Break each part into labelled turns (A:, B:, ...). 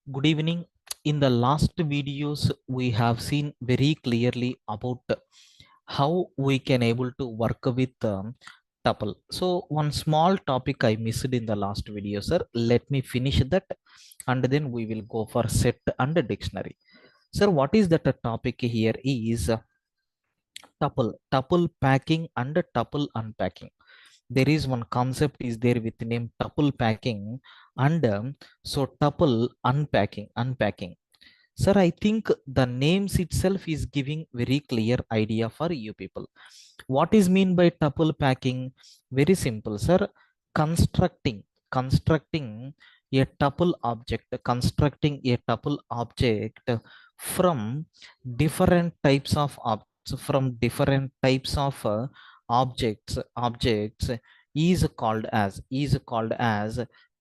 A: Good evening. In the last videos, we have seen very clearly about how we can able to work with tuple. So one small topic I missed in the last video, sir. Let me finish that, and then we will go for set and dictionary. Sir, what is that topic here is tuple packing and tuple unpacking. There is one concept is there with name tuple packing and so tuple unpacking. Sir, I think the names itself is giving very clear idea for you people. What is mean by tuple packing? Very simple, sir. Constructing a tuple object, constructing a tuple object from different types of objects is called as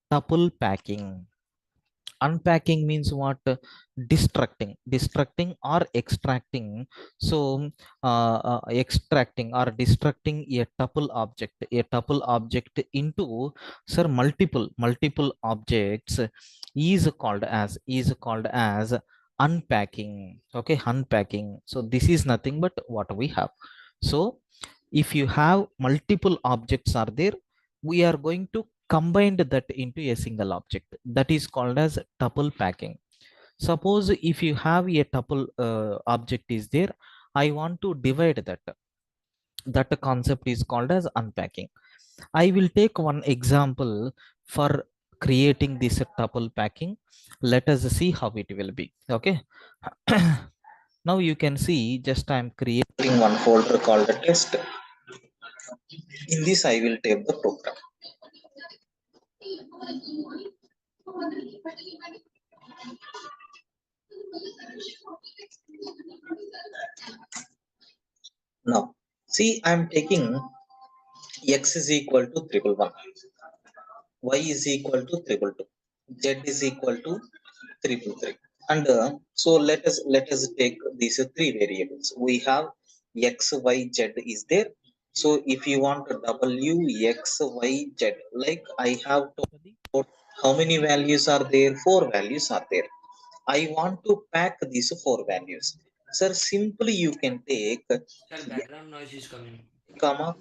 A: tuple packing. Unpacking means what? Destructing or extracting. So extracting or destructing a tuple object into, sir, multiple objects is called as unpacking. Okay, unpacking. So this is nothing but what we have. So if you have multiple objects are there, we are going to combine that into a single object. That is called as tuple packing. Suppose if you have a tuple object is there, I want to divide that. That concept is called as unpacking. I will take one example for creating this tuple packing. Let us see how it will be. Okay. Now you can see, just I am creating one folder called test. In this I will take the program. Now, see, I'm taking x is equal to 111, y is equal to 222, z is equal to 323, and so let us take these three variables. We have x, y, z is there. So if you want w, x, y, z, like I have totally how many values are there? Four values are there. I want to pack these four values. Sir, simply you can take
B: Sir, background noise is coming.
A: comma.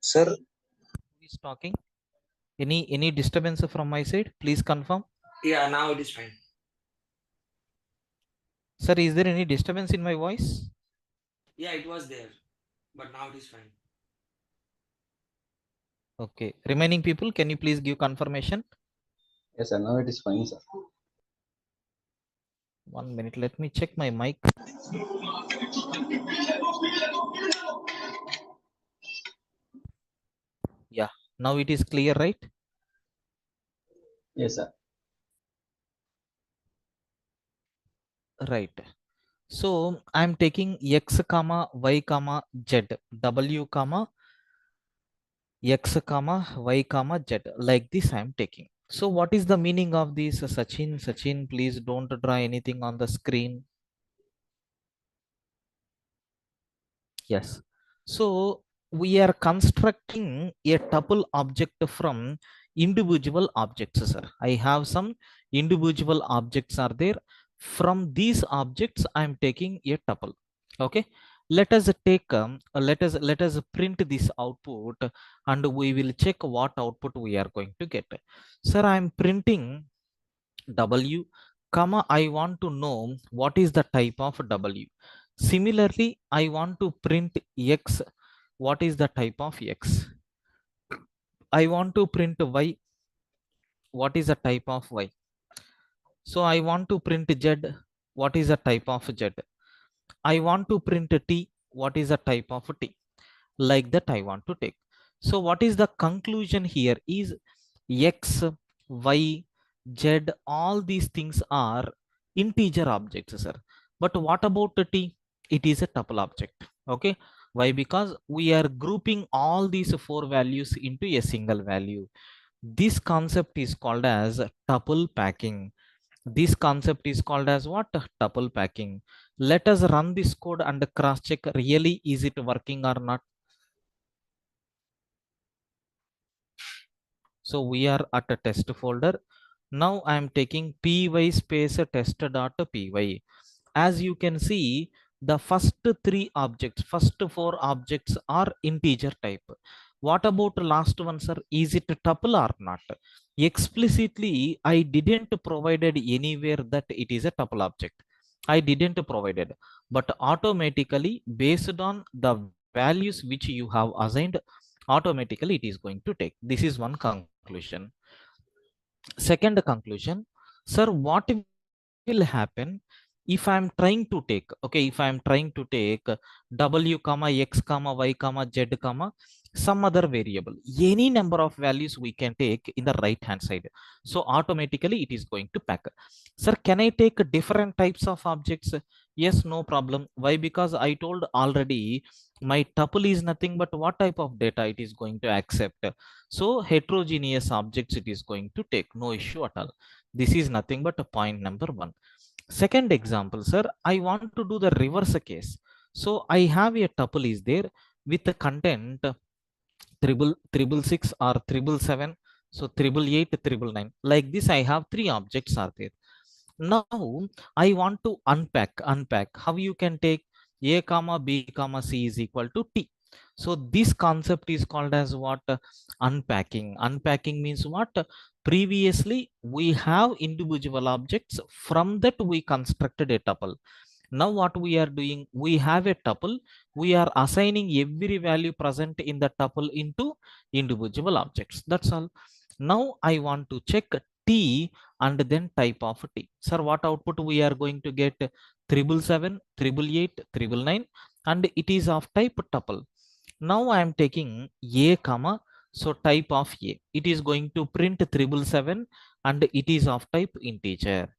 A: Sir, who is talking? Any disturbance from my side? Please confirm.
B: Yeah, now it is fine.
A: Sir, is there any disturbance in my voice?
B: Yeah, it was there, but now it is fine.
A: Okay. Remaining people, can you please give confirmation?
C: Yes, sir. Now it is fine, sir.
A: 1 minute. Let me check my mic. Yeah. Now it is clear, right?
C: Yes, sir.
A: Right. So I'm taking x comma y comma z, w comma x comma y comma z, like this I'm taking. So what is the meaning of this? Sachin, please don't draw anything on the screen. Yes. So we are constructing a tuple object from individual objects, sir. I have some individual objects are there. From these objects, I am taking a tuple. Okay. Let us take let us print this output, and we will check what output we are going to get. Sir, I am printing W, comma, I want to know what is the type of W. Similarly, I want to print X. What is the type of X? I want to print Y. What is the type of Y? So I want to print Z. What is the type of Z? I want to print T. What is the type of T? Like that I want to take. So what is the conclusion here is X, Y, Z, all these things are integer objects, sir. But what about the T? It is a tuple object. Okay. Why? Because we are grouping all these four values into a single value. This concept is called as tuple packing. This concept is called as what? Tuple packing. Let us run this code and cross check really is it working or not. So we are at a test folder. Now I am taking py space test.py. As you can see, the first first four objects are integer type. What about last one, sir? Is it a tuple or not? Explicitly I didn't provided anywhere that it is a tuple object. I didn't provided, but automatically based on the values which you have assigned, automatically it is going to take. This is one conclusion. Second conclusion, sir, what will happen if I am trying to take, okay, if I am trying to take w comma x comma y comma z comma some other variable, any number of values we can take in the right hand side, so automatically it is going to pack. Sir, can I take different types of objects? Yes, no problem. Why? Because I told already my tuple is nothing but what type of data it is going to accept. So heterogeneous objects it is going to take, no issue at all. This is nothing but a point number one. Second example, sir, I want to do the reverse case. So I have a tuple is there with the content triple six or triple seven, so triple eight, triple nine, like this. I have three objects are there. Now I want to unpack how you can take a comma b comma c is equal to t. So this concept is called as what? Unpacking. Unpacking means what? Previously we have individual objects, from that we constructed a tuple. Now what we are doing, we have a tuple, we are assigning every value present in the tuple into individual objects, that's all. Now I want to check t and then type of t. Sir, what output we are going to get? Triple seven, triple eight, triple nine, and it is of type tuple. Now I am taking a comma, so type of a, it is going to print triple seven and it is of type integer.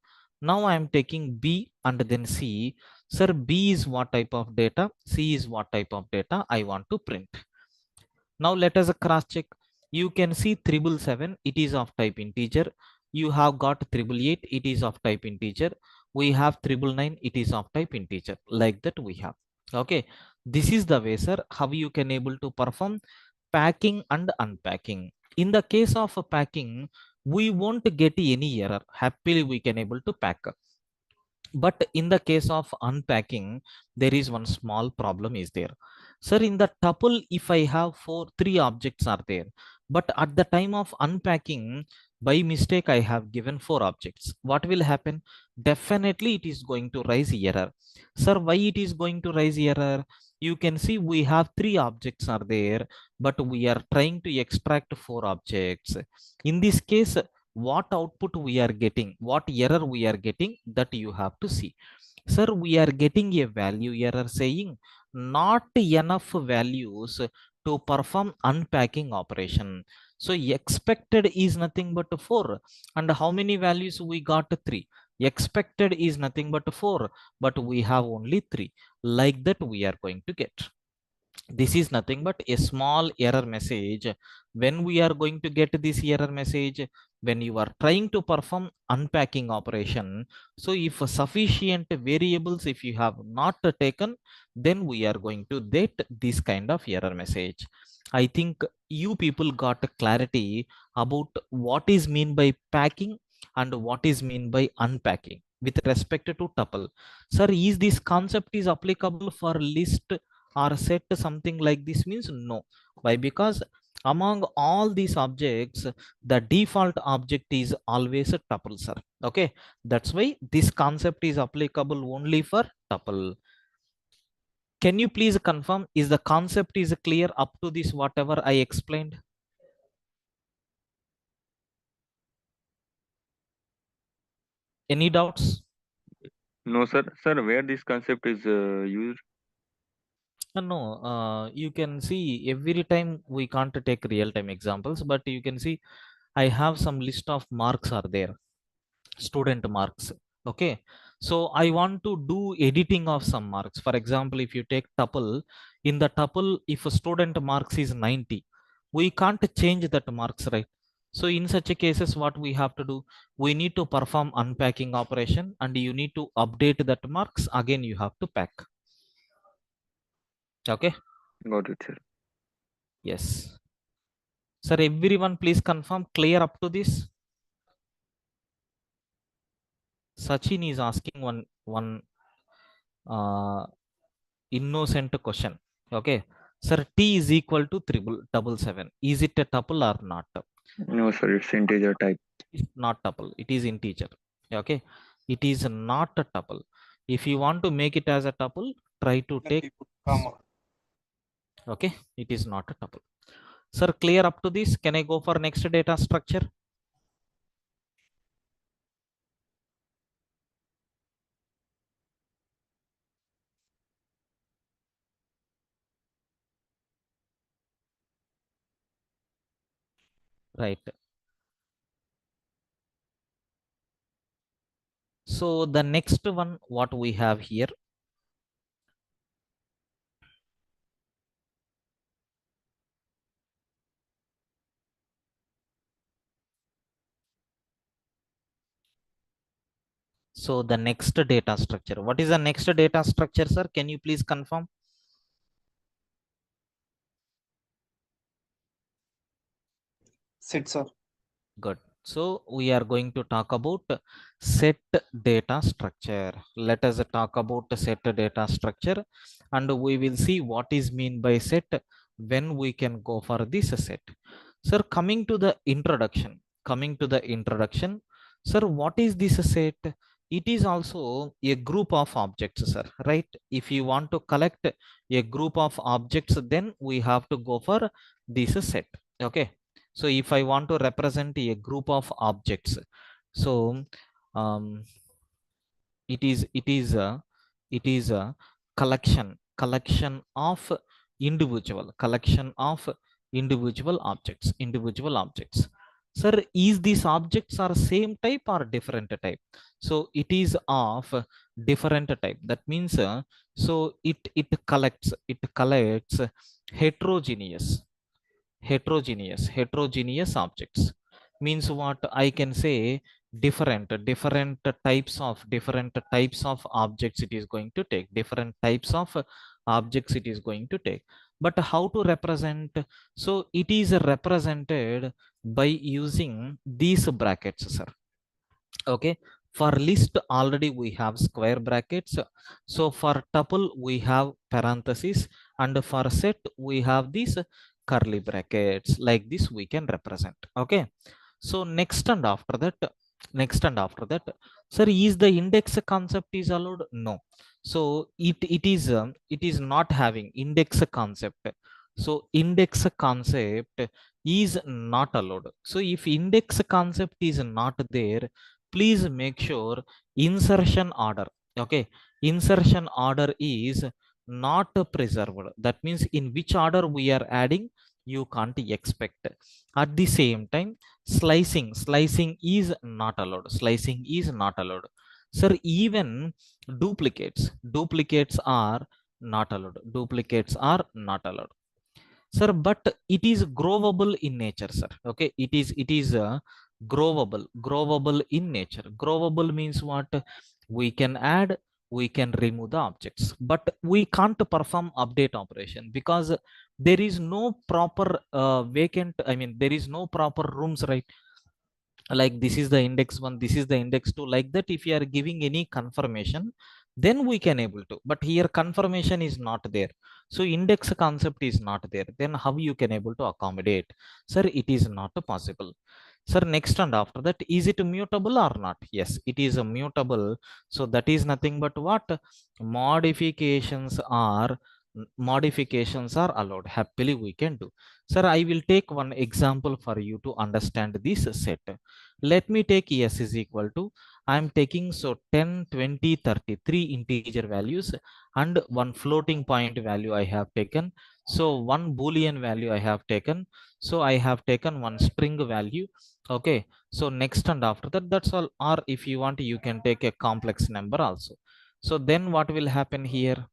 A: Now I am taking b and then c. Sir, b is what type of data, c is what type of data I want to print. Now let us cross check. You can see triple seven, it is of type integer. You have got triple eight, it is of type integer. We have triple nine, it is of type integer. Like that we have. Okay, this is the way, sir, how you can able to perform packing and unpacking. In the case of packing, we won't get any error. Happily, we can able to pack. But in the case of unpacking, there is one small problem is there. Sir, in the tuple, if I have three objects are there, but at the time of unpacking, by mistake I have given four objects, what will happen? Definitely it is going to raise error. Sir, why it is going to raise error? You can see we have three objects are there, but we are trying to extract four objects. In this case, what output we are getting, what error we are getting, that you have to see. Sir, we are getting a value error saying not enough values to perform unpacking operation. So expected is nothing but 4, and how many values we got? 3. Expected is nothing but 4, but we have only 3. Like that we are going to get. This is nothing but a small error message. When we are going to get this error message, when you are trying to perform unpacking operation, so if sufficient variables if you have not taken, then we are going to get this kind of error message. I think you people got clarity about what is mean by packing and what is mean by unpacking with respect to tuple. Sir, is this concept is applicable for list or set something like this? Means no. Why? Because among all these objects, the default object is always a tuple, sir. Okay, that's why this concept is applicable only for tuple. Can you please confirm, is the concept is clear up to this whatever I explained? Any doubts?
D: No, sir. Sir, where this concept is used?
A: No, you can see every time we can't take real time examples, but you can see I have some list of marks are there, student marks. Okay, so I want to do editing of some marks. For example, if you take tuple, in the tuple, if a student marks is 90, we can't change that marks, right? So in such a cases, what we have to do, we need to perform unpacking operation and you need to update that marks. Again, you have to pack. Okay.
D: Got it, sir.
A: Yes. Sir, everyone please confirm clear up to this. Sachin is asking one innocent question. Okay, sir, t is equal to 777. Is it a tuple or not?
D: No, sir, it's integer type.
A: It's not tuple. It is integer. Okay, it is not a tuple. If you want to make it as a tuple, try to take comma. Okay, it is not a tuple. Sir, clear up to this? Can I go for next data structure? Right. So the next one, what we have here. So the next data structure, what is the next data structure, sir? Can you please confirm?
E: Set, sir.
A: Good. So we are going to talk about set data structure. Let us talk about set data structure, and we will see what is mean by set when we can go for this set. Sir, coming to the introduction, sir, what is this set? It is also a group of objects, sir, right? If you want to collect a group of objects, then we have to go for this set. Okay. So if I want to represent a group of objects, so it is a collection of individual objects. Sir, is these objects are same type or different type? So it is of different type. That means so it collects heterogeneous objects. Means what I can say, different types of objects it is going to take, different types of objects it is going to take. But how to represent? So it is represented by using these brackets, sir. Okay, for list already we have square brackets. So for tuple we have parentheses, and for set we have these curly brackets. Like this we can represent. Okay, so next and after that, sir, is the index concept is allowed? No. So it is not having index concept. So index concept is not allowed. So if index concept is not there, please make sure insertion order. Okay, insertion order is not preserved. That means in which order we are adding, you can't expect. At the same time, slicing is not allowed. Sir, even duplicates are not allowed. Sir, but it is growable in nature, sir. Okay, it is growable in nature. Growable means what? We can add, we can remove the objects, but we can't perform update operation because there is no proper vacant, I mean there is no proper rooms, right? Like this is the index 1, this is the index 2, like that. If you are giving any confirmation, then we can able to, but here confirmation is not there. So index concept is not there, then how you can able to accommodate? Sir, it is not possible. Sir, next and after that, is it mutable or not? Yes, it is a mutable. So that is nothing but what? Modifications are allowed. Happily we can do. Sir, I will take one example for you to understand this set. Let me take s is equal to, I am taking so 10, 20, 33 integer values and one floating point value I have taken. So one boolean value I have taken. So I have taken one string value. Okay, so next and after that, that's all. Or if you want, you can take a complex number also. So then what will happen here?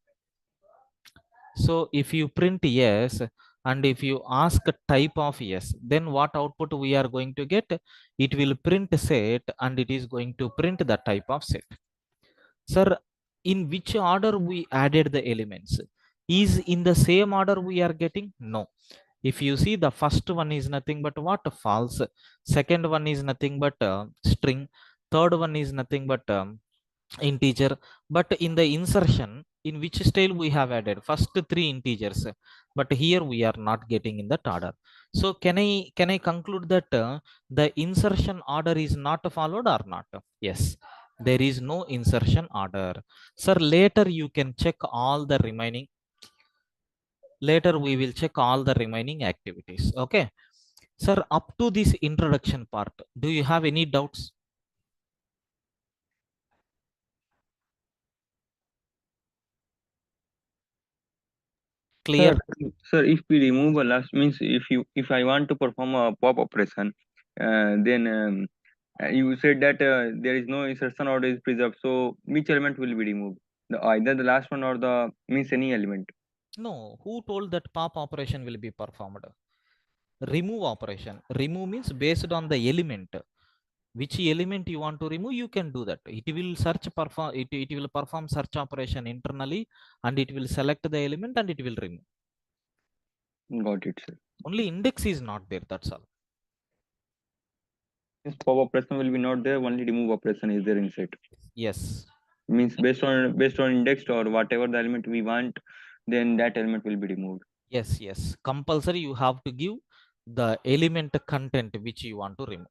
A: So if you print yes, and if you ask type of yes, then what output we are going to get? It will print set, and it is going to print the type of set. Sir, in which order we added the elements? Is in the same order we are getting? No. If you see, the first one is nothing but what? False. Second one is nothing but string. third one is nothing but integer. But in the insertion, in which style we have added first three integers, but here we are not getting in that order. So can I conclude that the insertion order is not followed or not? Yes, there is no insertion order. Sir, later you can check all the remaining, later we will check all the remaining activities. Okay, sir, up to this introduction part, do you have any doubts? Clear?
D: Sir, if we remove a last means if I want to perform a pop operation, then you said that there is no insertion order is preserved. So which element will be removed? Either the last one or the means any element.
A: No, who told that pop operation will be performed? Remove operation. Remove means based on the element. Which element you want to remove, you can do that. It will it will perform search operation internally, and it will select the element and it will remove.
D: Got it, sir.
A: Only index is not there, that's all.
D: Means pop operation will be not there, only remove operation is there inside.
A: Yes.
D: Means based on index or whatever the element we want, then that element will be removed.
A: Yes, yes. Compulsory you have to give the element content which you want to remove.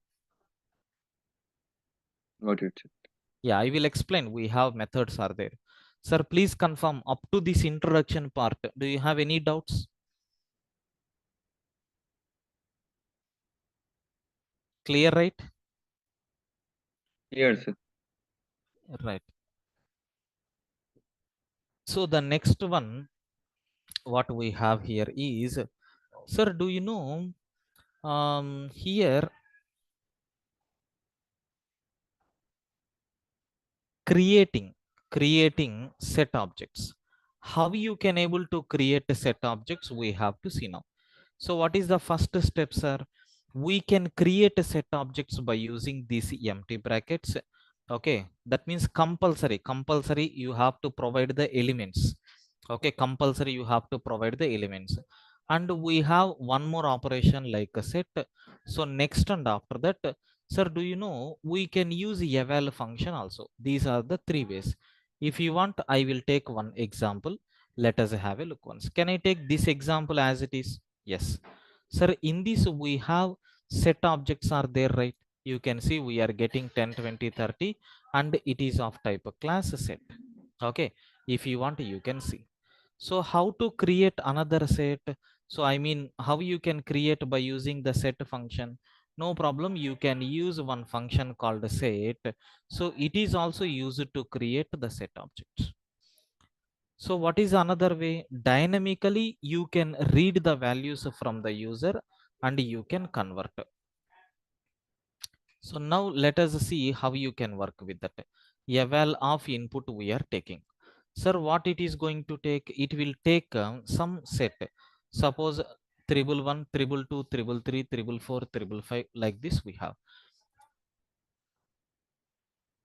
D: Got it, sir.
A: Yeah, I will explain. We have methods are there. Sir, please confirm up to this introduction part. Do you have any doubts? Clear, right?
D: Yes, sir.
A: Right. So the next one, what we have here is, sir, do you know here creating set objects? How you can able to create a set objects, we have to see now. So what is the first step, sir? We can create a set objects by using these empty brackets. Okay, that means compulsory you have to provide the elements. Okay, compulsory you have to provide the elements. And we have one more operation like a set. So next and after that, sir, do you know we can use eval function also? These are the three ways. If you want, I will take one example. Let us have a look once. Can I take this example as it is? Yes. Sir, in this we have set objects are there, right? You can see we are getting 10, 20, 30, and it is of type of class set. Okay, if you want, you can see. So how to create another set? So I mean, how you can create by using the set function? No problem, you can use one function called set. So it is also used to create the set objects. So what is another way? Dynamically, you can read the values from the user and you can convert. So now let us see how you can work with that. Eval of input we are taking. Sir, what it is going to take? It will take some set. Suppose 111, 222, 333, 444, 555, like this we have.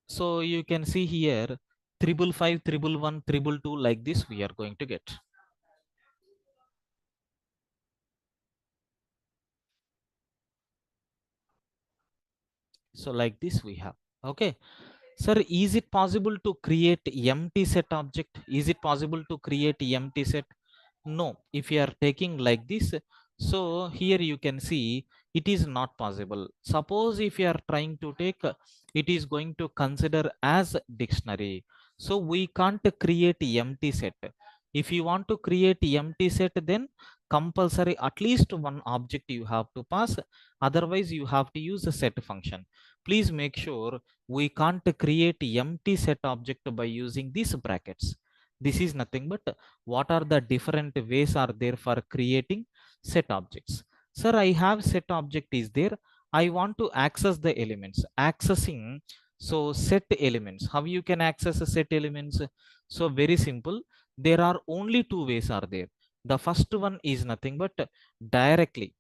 A: So you can see here 555, 111, 222, like this we are going to get. So like this we have. Okay. Sir, is it possible to create empty set object? Is it possible to create empty set? No. If you are taking like this, so here you can see it is not possible. Suppose if you are trying to take, it is going to consider as dictionary. So we can't create empty set. If you want to create empty set, then compulsory at least one object you have to pass. Otherwise, you have to use a set function. Please make sure we can't create empty set object by using these brackets. This is nothing but what are the different ways are there for creating set objects. Sir, I have set object is there. I want to access the elements. Accessing, so set elements. How you can access a set elements? So very simple. There are only two ways are there. The first one is nothing but directly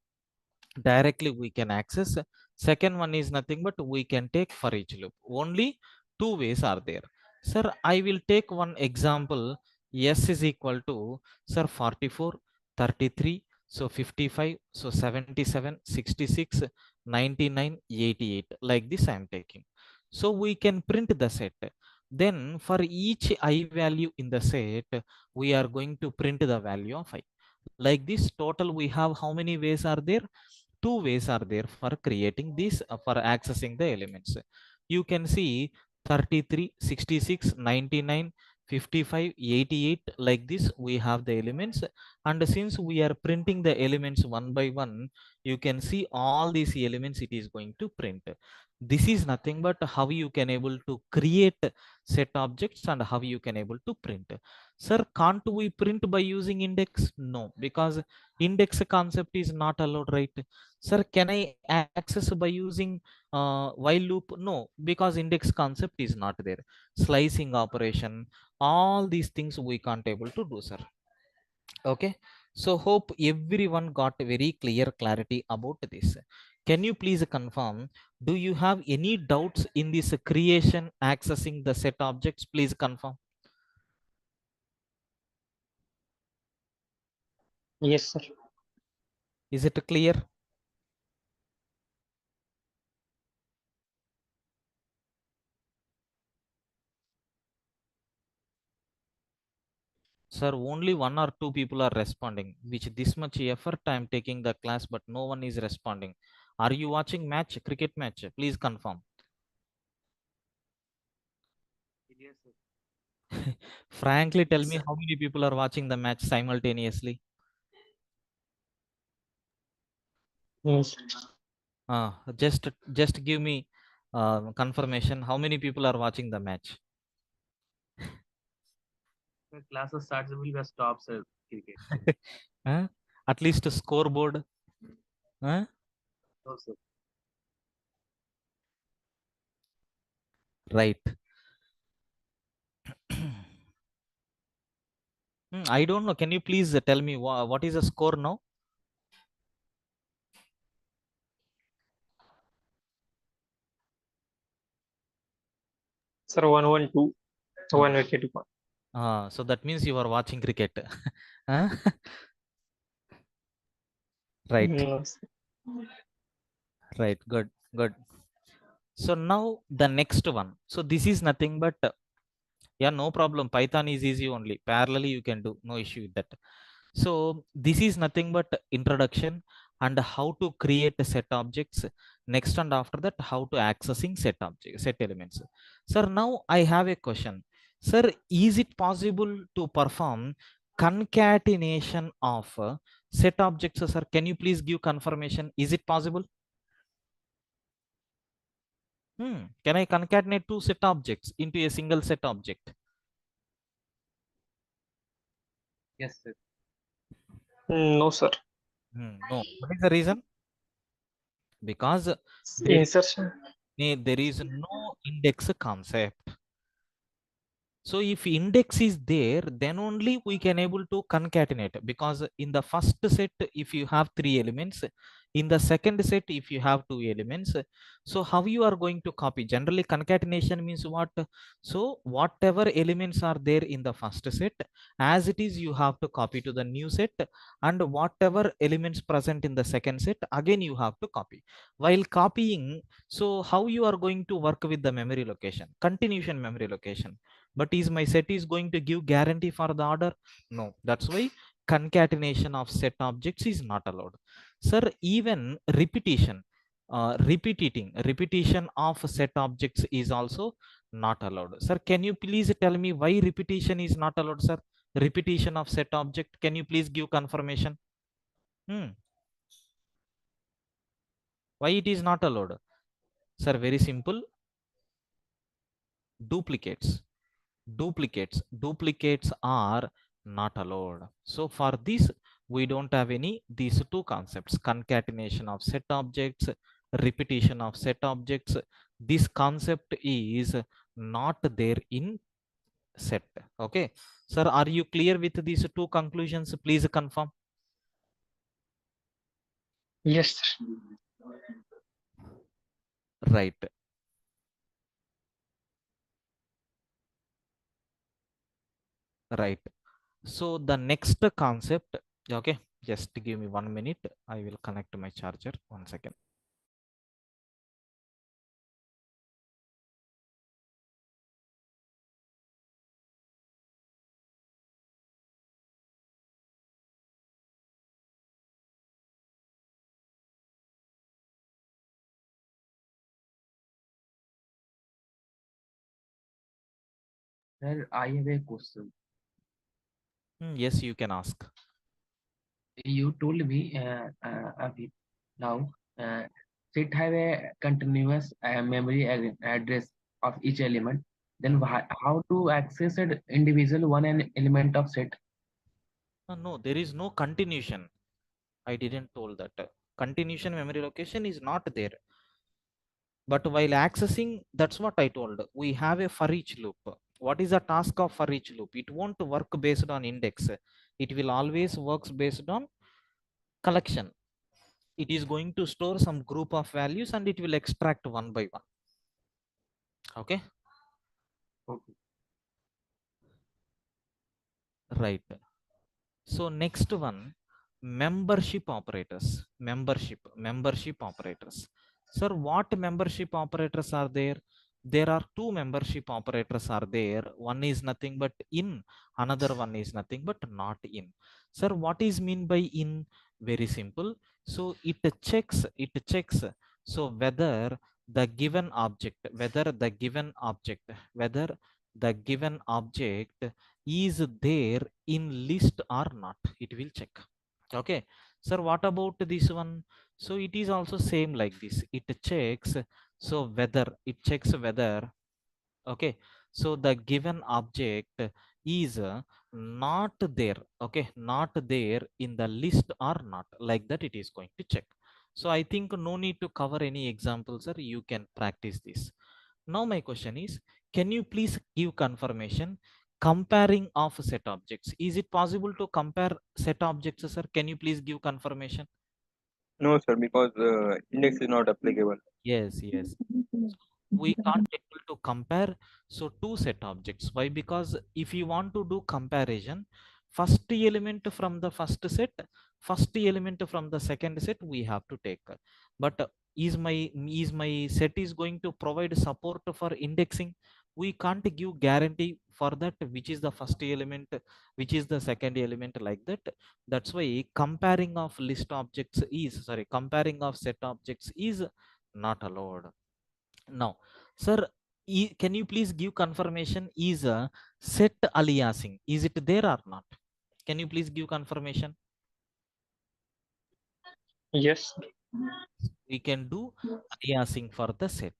A: we can access. Second one is nothing but we can take for each loop. Only two ways are there. Sir, I will take one example. S is equal to, sir, 44, 33, so 55, so 77, 66, 99, 88, like this I am taking. So we can print the set. Then for each I value in the set, we are going to print the value of I. Like this, total we have how many ways are there? Two ways are there for creating this, for accessing the elements. You can see 33, 66, 99, 55, 88, like this we have the elements. And since we are printing the elements one by one, you can see all these elements it is going to print. This is nothing but how you can able to create set objects and how you can able to print. Sir, can't we print by using index? No, because index concept is not allowed, right? Sir, can I access by using while loop? No, because index concept is not there. Slicing operation, all these things we can't able to do, sir. Okay, so hope everyone got very clear clarity about this. Can you please confirm, do you have any doubts in this creation accessing the set objects? Please confirm.
E: Yes, sir.
A: Is it clear? Sir, only one or two people are responding, which this much effort I am taking the class, but no one is responding. Are you watching match, cricket match? Please confirm.
B: Yes, sir.
A: Frankly, tell
B: Yes,
A: me
B: sir.
A: how many people are watching the match simultaneously?
E: Yes.
A: Just give me confirmation. How many people are watching the match?
B: The classes starts will be stops cricket.
A: Huh? At least a scoreboard. Huh?
B: No, sir.
A: Right. I don't know. Can you please tell me what is the score now?
E: Sir, 1-1-2. One wicket.
A: So that means you are watching cricket. Huh? Right.
E: No, sir.
A: Right. Good. Good. So now the next one. So this is nothing but yeah, no problem. Python is easy only. Parallelly you can do. No issue with that. So this is nothing but introduction and how to create a set objects. Next and after that, how to accessing set object, set elements. Sir, now I have a question. Sir, is it possible to perform concatenation of set objects? Sir, can you please give confirmation? Is it possible? Can I concatenate two set objects into a single set object?
B: Yes, sir.
E: No, sir.
A: No. What is the reason? Because
E: Insertion.
A: there is no index concept. So if index is there, then only we can able to concatenate, because in the first set, if you have three elements, in the second set, if you have two elements, so how you are going to copy? Generally, concatenation means what? So whatever elements are there in the first set, as it is, you have to copy to the new set, and whatever elements present in the second set, again you have to copy. While copying, so how you are going to work with the memory location? Continuation memory location. But is my set is going to give guarantee for the order? No. That's why concatenation of set objects is not allowed. Sir, even repetition of set objects is also not allowed. Sir, can you please tell me why repetition is not allowed, sir? Repetition of set object, can you please give confirmation? Why it is not allowed? Sir, very simple. Duplicates are not allowed. So for this, we don't have any these two concepts: concatenation of set objects, repetition of set objects. This concept is not there in set. Okay, sir, are you clear with these two conclusions? Please confirm.
E: Yes, sir.
A: Right. Right. So the next concept, okay, just give me 1 minute. I will connect my charger. 1 second.
F: Sir, I have a question.
A: Yes, you can ask.
F: You told me a bit now, set have a continuous memory address of each element. Then how to access an individual one an element of set?
A: No, there is no continuation. I didn't told that. Continuation memory location is not there. But while accessing, that's what I told. We have a for each loop. What is the task of for each loop? It won't work based on index. It will always works based on collection. It is going to store some group of values and it will extract one by one. Okay.
F: Okay.
A: Right. So next one, membership operators. Membership operators. Sir, what membership operators are there? There are two membership operators are there. One is nothing but in, another one is nothing but not in. Sir, what is mean by in? Very simple. So it checks. So whether the given object, whether the given object is there in list or not, it will check. Okay, sir, what about this one? So it is also same like this. It checks, so whether it checks whether, okay, so the given object is not there, okay, not there in the list or not, like that it is going to check. So I think no need to cover any examples, sir. You can practice this. Now my question is, can you please give confirmation comparing of set objects? Is it possible to compare set objects, sir? Can you please give confirmation?
D: No, sir, because index is not applicable.
A: Yes, yes. We can't able to compare so two set objects. Why? Because if you want to do comparison, first element from the first set, first element from the second set, we have to take. But is my set is going to provide support for indexing? We can't give guarantee for that, which is the first element, which is the second element, like that. That's why comparing of list objects is, sorry, comparing of set objects is not allowed. Now, sir, can you please give confirmation, is a set aliasing, is it there or not? Can you please give confirmation?
E: Yes.
A: We can do aliasing for the set.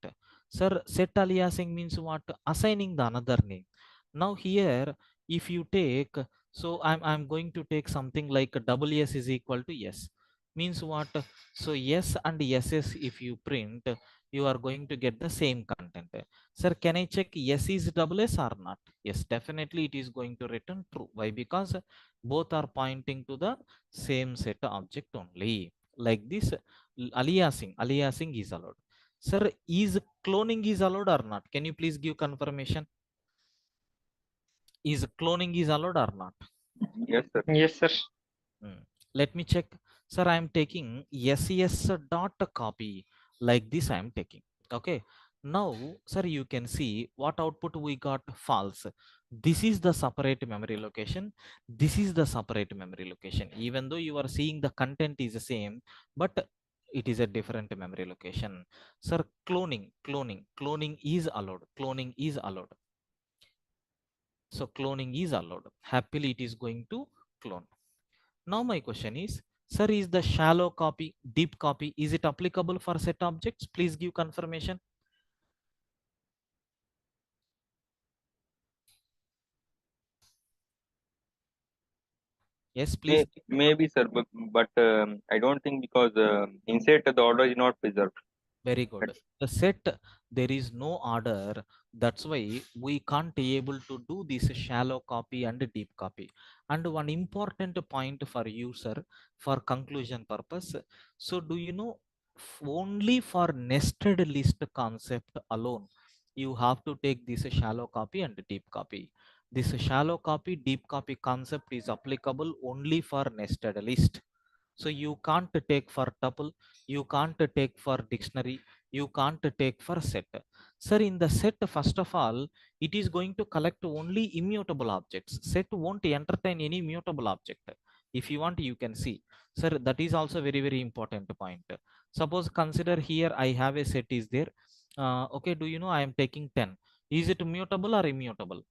A: Sir, set aliasing means what? Assigning the another name. Now here, if you take, so I'm going to take something like double S is equal to S. Means what? So S and SS, if you print, you are going to get the same content. Sir, can I check S is double S or not? Yes, definitely it is going to return true. Why? Because both are pointing to the same set object only. Like this, aliasing is allowed. Sir, is cloning is allowed or not? Can you please give confirmation? Is cloning is allowed or not?
D: Yes, sir.
E: Yes, sir.
A: Let me check. Sir, I am taking ses dot copy, like this I am taking. Okay. Now, sir, you can see what output we got: false. This is the separate memory location. This is the separate memory location. Even though you are seeing the content is the same, but it is a different memory location. Sir, cloning is allowed. Cloning is allowed. So cloning is allowed. Happily, it is going to clone. Now my question is, sir, is the shallow copy, deep copy, is it applicable for set objects? Please give confirmation. Yes, please.
D: Maybe, sir, but I don't think, because inside the order is not preserved.
A: Very good. The set, there is no order. That's why we can't be able to do this shallow copy and deep copy. And one important point for you, sir, for conclusion purpose. So do you know, only for nested list concept alone, you have to take this shallow copy and deep copy. This shallow copy, deep copy concept is applicable only for nested list. So you can't take for tuple, you can't take for dictionary, you can't take for set. Sir, in the set, first of all, it is going to collect only immutable objects. Set won't entertain any mutable object. If you want, you can see. Sir, that is also very, very important point. Suppose consider here I have a set is there. Okay, do you know I am taking 10. Is it mutable or immutable?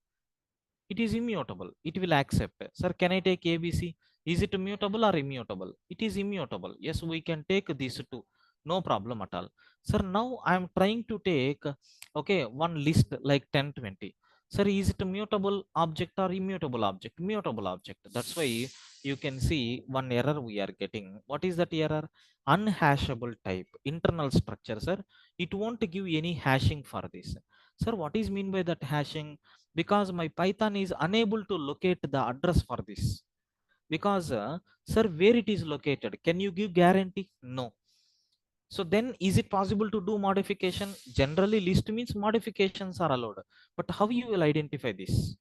A: It is immutable. It will accept. Sir, can I take ABC? Is it mutable or immutable? It is immutable. Yes, we can take these two. No problem at all. Sir, now I am trying to take, okay, one list like 10, 20. Sir, is it a mutable object or immutable object? Mutable object. That's why you can see one error we are getting. What is that error? Unhashable type, internal structure, sir. It won't give any hashing for this. Sir, what is mean by that hashing? Because my Python is unable to locate the address for this. Because, sir, where it is located? Can you give guarantee? No. So then is it possible to do modification? Generally list means modifications are allowed, but how you will identify this?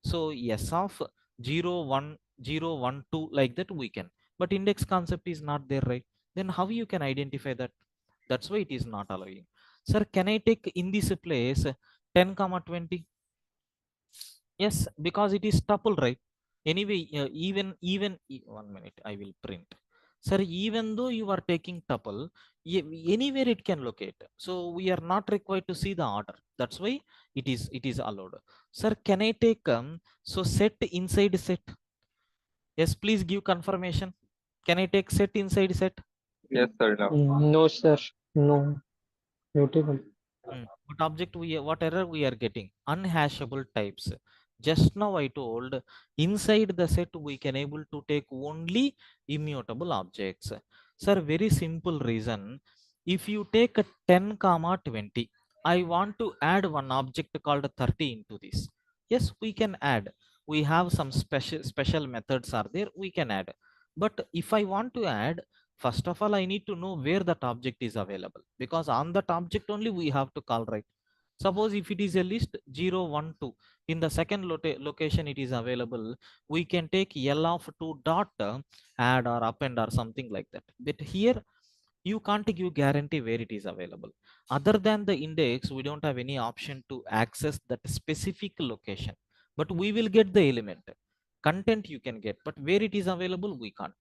A: So yes of 0, 1, 0, 1, 2 like that we can, but index concept is not there, right? Then how you can identify that? That's why it is not allowing. Sir, can I take in this place 10, 20? Yes, because it is tuple, right? Anyway, even 1 minute, I will print. Sir, even though you are taking tuple, anywhere it can locate. So we are not required to see the order. That's why it is allowed. Sir, can I take so set inside set? Yes, please give confirmation. Can I take set inside set?
D: Yes, sir. Now.
E: No, sir. No. Mutable.
A: What object what error we are getting? Unhashable types. Just now I told inside the set we can able to take only immutable objects. Sir, very simple reason. If you take a 10, 20, I want to add one object called 30 into this. Yes, we can add. We have some special methods are there. We can add. But if I want to add, first of all, I need to know where that object is available, because on that object only we have to call, right? Suppose if it is a list 0, 1, 2, in the second location it is available, we can take L of 2 dot add or append or something like that. But here you can't give guarantee where it is available. Other than the index, we don't have any option to access that specific location, but we will get the element. Content you can get, but where it is available, we can't.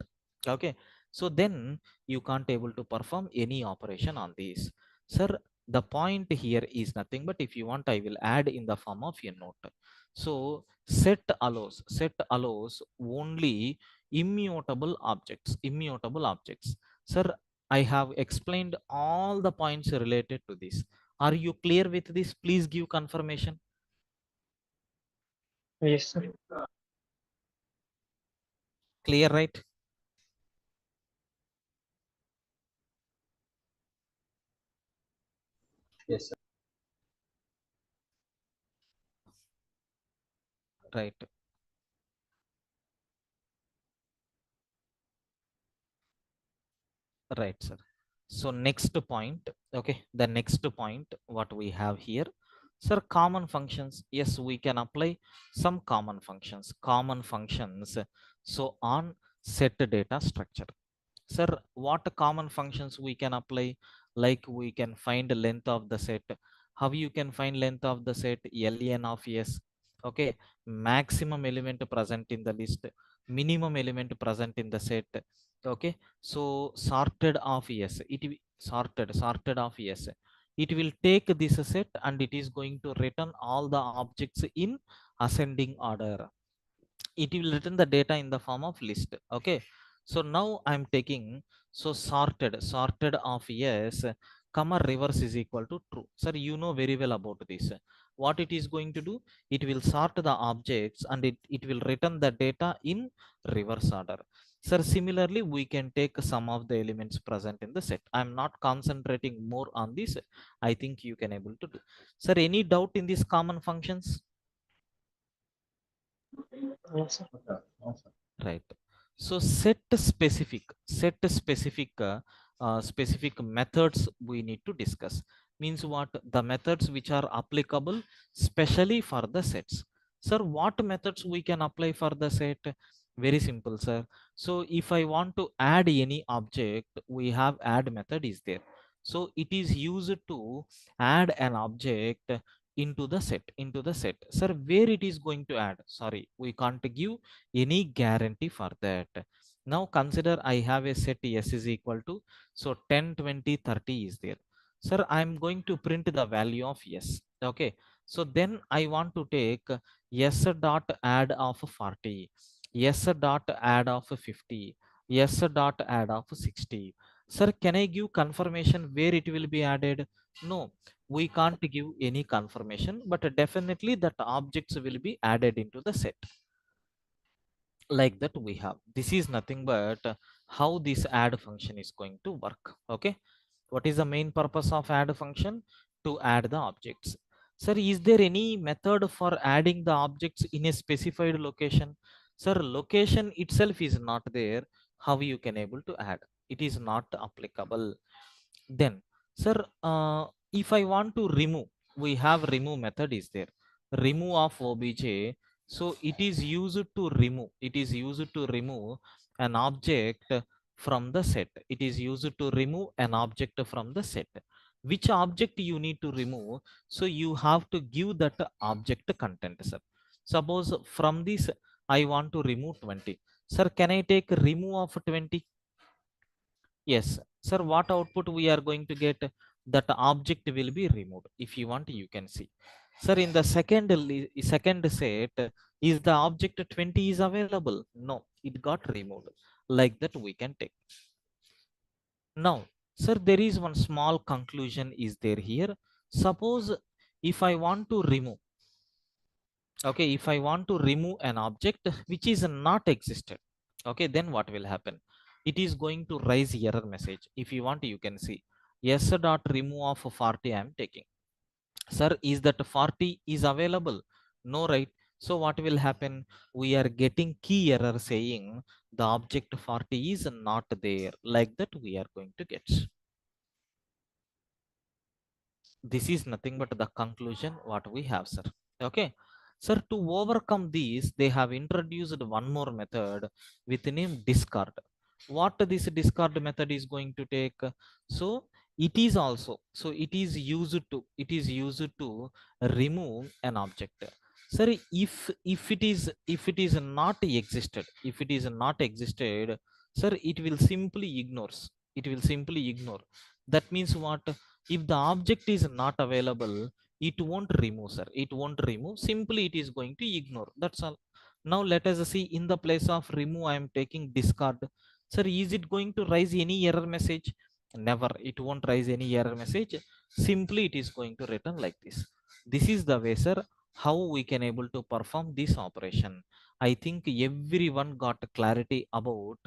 A: Okay. So then you can't able to perform any operation on these. Sir, the point here is nothing, but if you want, I will add in the form of a note. So set allows only immutable objects. Sir, I have explained all the points related to this. Are you clear with this? Please give confirmation.
E: Yes, sir.
A: Clear, right?
C: Yes, sir.
A: Right. Right, sir. So next point, okay, the next point what we have here, sir, common functions. Yes, we can apply some common functions. So on set data structure. Sir, what common functions we can apply? Like we can find the length of the set. How you can find length of the set? Ln of s. Okay, maximum element present in the list, minimum element present in the set. Okay, so sorted of s. Sorted of s. It will take this set and it is going to return all the objects in ascending order. It will return the data in the form of list. Okay, so now I'm taking, so sorted of yes comma reverse is equal to true. Sir, you know very well about this. What it is going to do, it will sort the objects and it will return the data in reverse order. Sir, similarly we can take some of the elements present in the set. I'm not concentrating more on this. I think you can able to do. Sir, any doubt in these common functions?
E: No, sir.
C: No, sir.
A: Right. So specific specific methods we need to discuss. Means what? The methods which are applicable specially for the sets. Sir, what methods we can apply for the set? Very simple, sir. So if I want to add any object, we have add method is there. So it is used to add an object into the set. Sir, where it is going to add? Sorry, we can't give any guarantee for that. Now consider I have a set s is equal to, so 10, 20, 30 is there. Sir, I'm going to print the value of s. Okay, So then I want to take s dot add of 40, s dot add of 50, s dot add of 60. Sir, can I give confirmation where it will be added? No, we can't give any confirmation, but definitely that objects will be added into the set. Like that we have. This is nothing but how this add function is going to work. Okay. What is the main purpose of add function? To add the objects. Sir, is there any method for adding the objects in a specified location? Sir, location itself is not there. How you can able to add? It is not applicable. Then, sir, if I want to remove, we have remove method is there. Remove of obj. So it is used to remove. It is used to remove an object from the set. It is used to remove an object from the set. Which object you need to remove? So you have to give that object content, sir. Suppose from this I want to remove 20. Sir, can I take remove of 20? Yes, sir. What output we are going to get? That object will be removed. If you want, you can see. Sir, in the second set, is the object 20 is available? No, it got removed. Like that we can take. Now, sir, there is one small conclusion is there here. Suppose if I want to remove, okay, if I want to remove an object which is not existed, okay, then what will happen? It is going to raise error message. If you want, you can see s dot remove of 40 I am taking. Sir, is that 40 is available? No, right? So what will happen? We are getting key error saying the object 40 is not there. Like that we are going to get. This is nothing but the conclusion what we have, sir. Okay, sir, to overcome these they have introduced one more method with the name discard. What this discard method is going to take? So it is also, so it is used to remove an object. Sir, if it is not existed, if it is not existed, sir, it will simply ignores, it will simply ignore. That means what? If the object is not available, it won't remove, sir. It won't remove. Simply it is going to ignore. That's all. Now let us see, in the place of remove I am taking discard. Sir, is it going to raise any error message? Never. It won't raise any error message. Simply it is going to return like this. This is the way, sir, how we can able to perform this operation. I think everyone got clarity about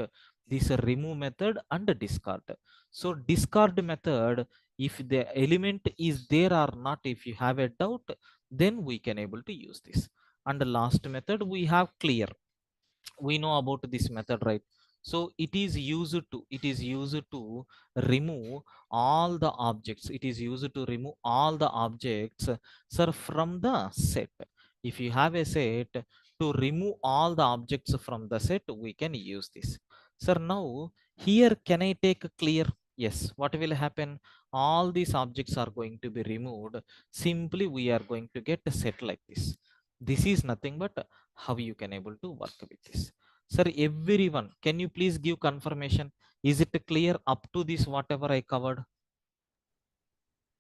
A: this remove method and discard. So discard method, if the element is there or not, if you have a doubt, then we can able to use this. And the last method we have clear. We know about this method, right? So it is used to remove all the objects. It is used to remove all the objects, sir, from the set. If you have a set, to remove all the objects from the set, we can use this. Sir, now here can I take clear? Yes. What will happen? All these objects are going to be removed. Simply we are going to get a set like this. This is nothing but how you can able to work with this. Sir, everyone, can you please give confirmation? Is it clear up to this whatever I covered?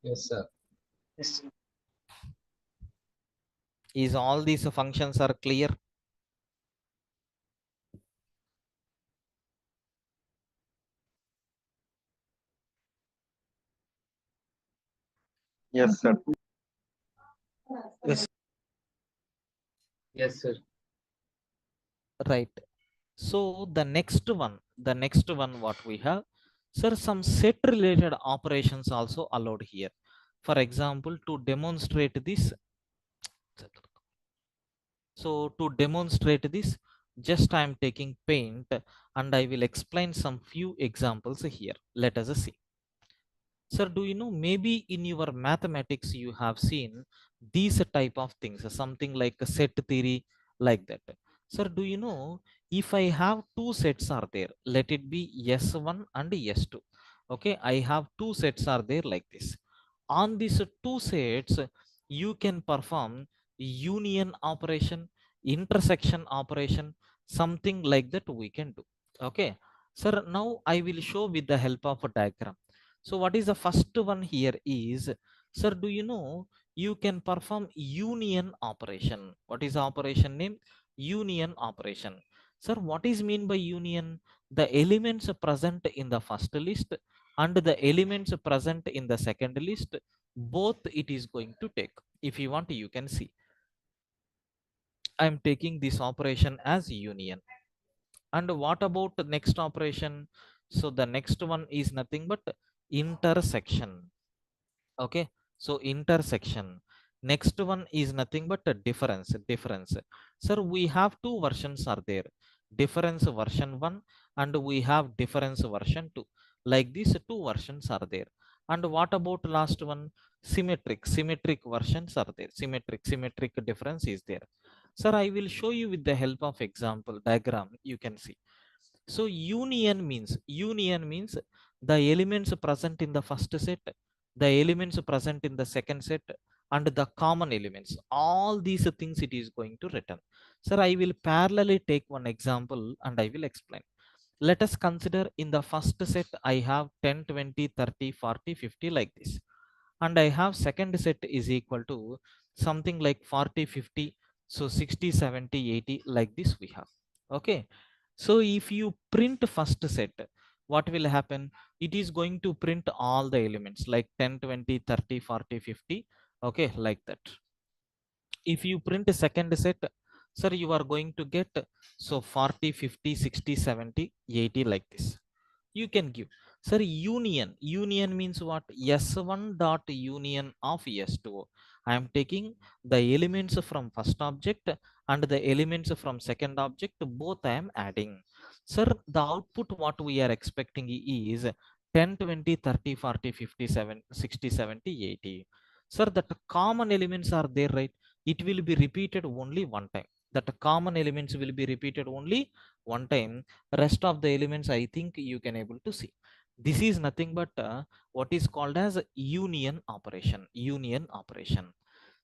C: Yes, sir.
E: Yes.
A: Is all these functions are clear?
D: Yes, sir.
F: Yes, sir.
A: Right. So the next one what we have, sir, some set related operations also allowed here. For example, to demonstrate this, so to demonstrate this, just I am taking paint and I will explain some few examples here. Let us see. Sir, do you know, maybe in your mathematics you have seen these type of things, something like a set theory, like that. Sir, do you know, if I have two sets are there, let it be S1 and S2. Okay, I have two sets are there like this. On these two sets, you can perform union operation, intersection operation, something like that we can do. Okay, sir, now I will show with the help of a diagram. So what is the first one here is, sir, do you know, you can perform union operation. What is the operation name? Union operation. Sir, what is mean by union? The elements present in the first list and the elements present in the second list, both it is going to take. If you want, you can see I am taking this operation as union. And what about the next operation? So the next one is nothing but intersection. Okay, so intersection. Next one is nothing but a difference. Sir, we have two versions are there, difference version 1 and we have difference version 2. Like these two versions are there. And what about last one? Symmetric versions are there. Symmetric difference is there. Sir, I will show you with the help of example diagram, you can see. So union means the elements present in the first set, the elements present in the second set, and the common elements. All these things it is going to return. Sir, I will parallelly take one example and I will explain. Let us consider in the first set I have 10, 20, 30, 40, 50 like this. And I have second set is equal to something like 40, 50, so 60, 70, 80 like this we have. Okay, so if you print first set, what will happen? It is going to print all the elements like 10, 20, 30, 40, 50. Okay, like that. If you print a second set, sir, you are going to get so 40, 50, 60, 70, 80 like this. You can give. Sir, union means what? S1 dot union of S2. I am taking the elements from first object and the elements from second object, both I am adding. Sir, the output what we are expecting is 10, 20, 30, 40, 50, 60, 70, 80. Sir, that common elements are there, right? It will be repeated only one time. That common elements will be repeated only one time. Rest of the elements I think you can able to see. This is nothing but what is called as union operation.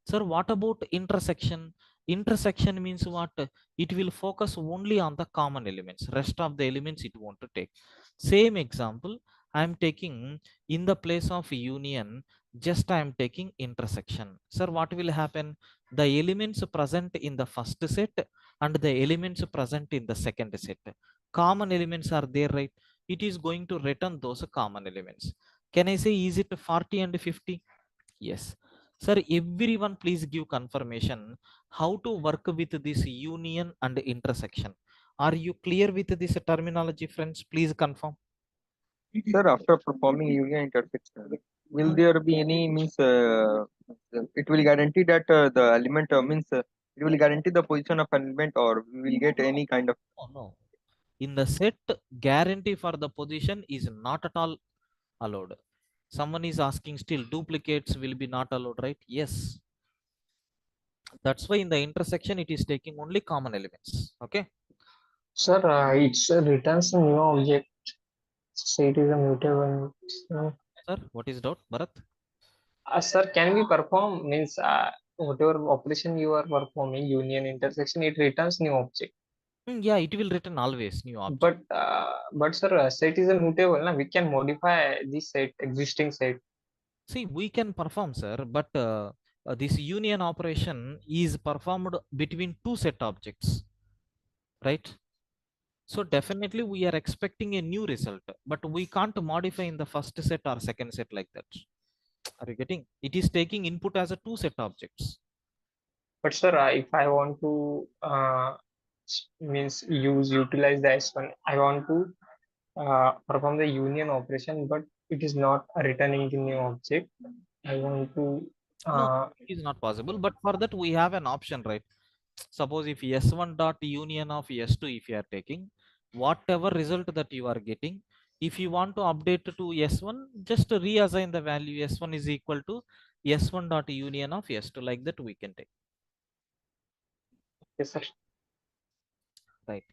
A: Sir, what about intersection? Intersection means what? It will focus only on the common elements, rest of the elements it want to take. Same example I am taking. In the place of union, just I am taking intersection. Sir, what will happen? The elements present in the first set and the elements present in the second set, common elements are there, right? It is going to return those common elements. Can I say is it 40 and 50? Yes. Sir, everyone please give confirmation how to work with this union and intersection. Are you clear with this terminology, friends? Please confirm.
D: Sir, after performing union intersection, will there be any means? It will guarantee that the element means it will guarantee the position of element, or we will get any kind of.
A: Oh, no. In the set, guarantee for the position is not at all allowed. Someone is asking still duplicates will be not allowed, right? Yes. That's why in the intersection it is taking only common elements. Okay.
E: Sir, it's returns a new object. Say it is a mutable.
A: Sir, what is doubt, Bharat?
E: Sir, can we perform means whatever operation you are performing, union intersection, it returns new object.
A: Yeah, it will return always new object.
E: But sir, set is a mutable. Na? We can modify this set, existing set.
A: See, we can perform, sir, but this union operation is performed between two set objects, right? So definitely we are expecting a new result, but we can't modify in the first set or second set like that. Are you getting? It is taking input as a two set objects.
E: But sir, if I want to means utilize the S1, I want to perform the union operation, but it is not returning the new object. I want to
A: No, it is not possible, but for that we have an option, right? Suppose if S1 dot union of S2 if you are taking, whatever result that you are getting, if you want to update to S1, just reassign the value S1 is equal to S1 dot union of S2, like that we can take.
E: yes, sir.
A: Right.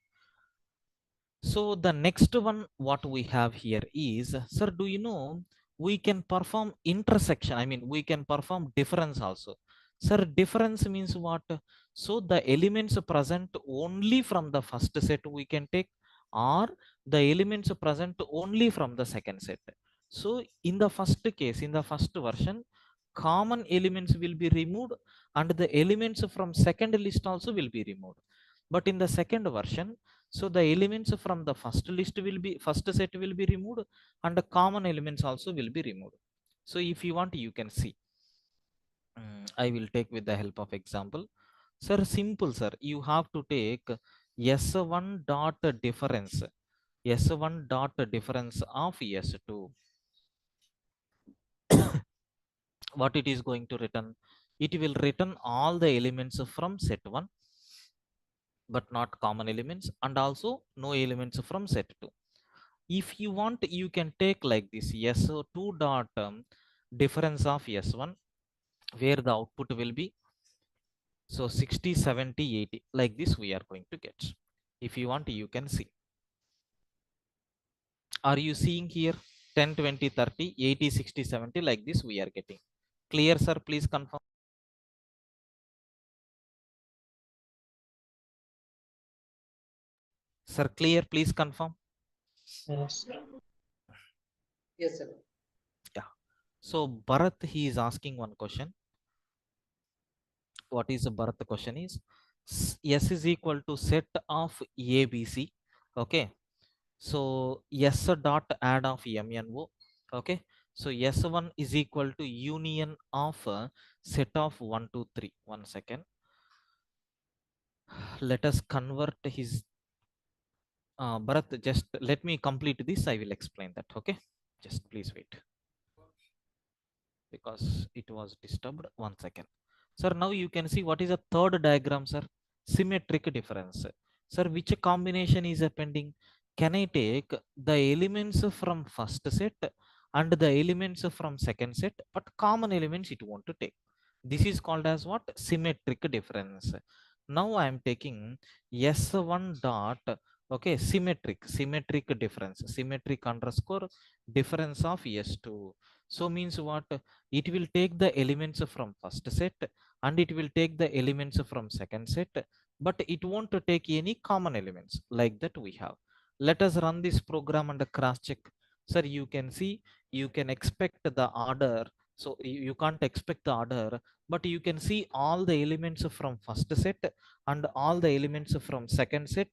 A: So the next one what we have here is, sir, do you know we can perform intersection? I mean, we can perform difference also. Sir, difference means what? So the elements present only from the first set we can take, or the elements present only from the second set. So in the first case, in the first version, common elements will be removed and the elements from second list also will be removed. But in the second version, so the elements from the first set will be removed and the common elements also will be removed. So if you want, you can see. I will take with the help of example. Sir, simple sir, you have to take S1 dot difference, S1 dot difference of S2. What it is going to return? It will return all the elements from set 1 but not common elements, and also no elements from set 2. If you want, you can take like this S2 dot difference of S1, where the output will be so 60, 70, 80, like this we are going to get. If you want, you can see. Are you seeing here 10, 20, 30, 80, 60, 70, like this we are getting? Clear sir, please confirm. Sir, clear, please confirm.
E: Yes.
C: Yes, sir.
A: Yeah. So Bharat, he is asking one question. What is the Bharat question is, S is equal to set of ABC. Okay. So S dot add of MNO. Okay. So S1 is equal to union of set of 1, 2, 3. 1 second. Let us convert his Bharat, just let me complete this. I will explain that. Okay. Just please wait, because it was disturbed. 1 second. Sir, now you can see what is the third diagram, sir. Symmetric difference. Sir, which combination is appending? Can I take the elements from first set and the elements from second set, but common elements it want to take? This is called as what? Symmetric difference. Now I am taking S1 dot, okay, symmetric difference, symmetric underscore difference of S2. So means what? It will take the elements from first set and it will take the elements from second set, but it won't take any common elements. Like that we have. Let us run this program and cross check. Sir, you can see, you can expect the order. So you can't expect the order, but you can see all the elements from first set and all the elements from second set